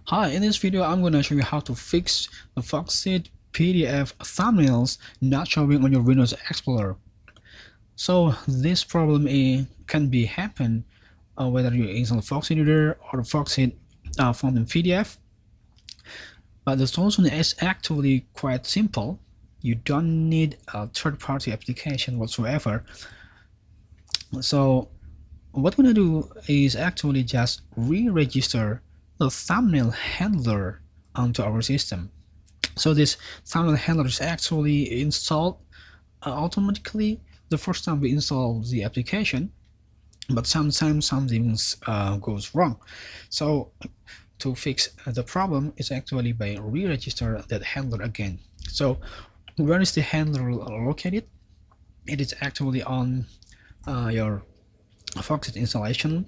Hi, in this video I'm going to show you how to fix the Foxit PDF thumbnails not showing on your Windows Explorer. So this problem can be happen whether you install Foxit Reader or Foxit Thumbnail PDF. But the solution is actually quite simple. You don't need a third-party application whatsoever. So what we're going to do is actually just re-register the thumbnail handler onto our system. So this thumbnail handler is actually installed automatically the first time we install the application, but sometimes something goes wrong. So to fix the problem is actually by re-register that handler again. So where is the handler located? It is actually on your Foxit installation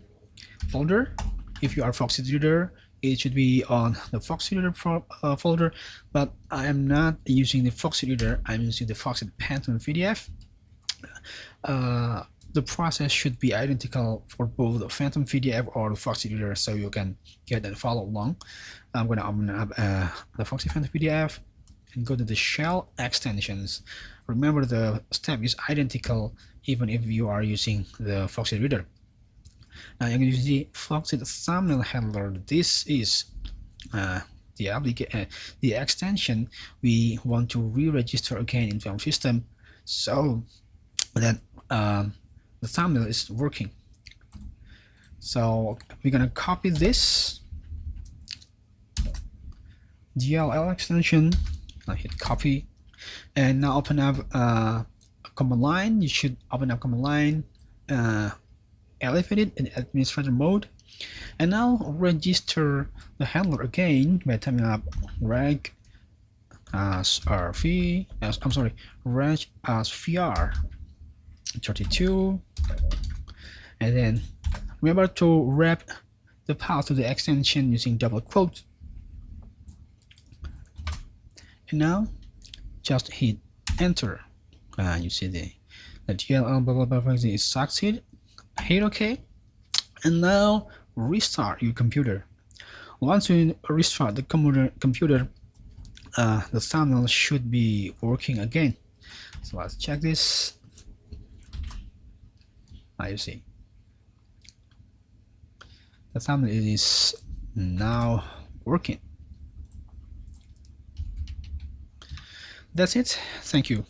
folder. If you are Foxit Reader, it should be on the Foxit Reader folder, but I am not using the Foxit Reader, I'm using the Foxit Phantom PDF. The process should be identical for both the Phantom PDF or the Foxit Reader, so you can get and follow along. I'm going to open up the Foxit Phantom PDF and go to the shell extensions. Remember, the step is identical even if you are using the Foxit Reader. Now you can use the Foxit thumbnail handler. This is the extension we want to re-register again into our system, so that the thumbnail is working. So we're gonna copy this DLL extension. I hit copy, and now open up a command line. You should open up command line, elevate it in administrator mode, and now register the handler again by typing up reg as rv as reg as vr 32, and then remember to wrap the path to the extension using double quotes. And now just hit enter. You see the DLL blah blah blah is succeed. Hit OK, and now restart your computer. Once you restart the computer, the thumbnail should be working again. So let's check this. Now you see the thumbnail is now working. That's it. Thank you.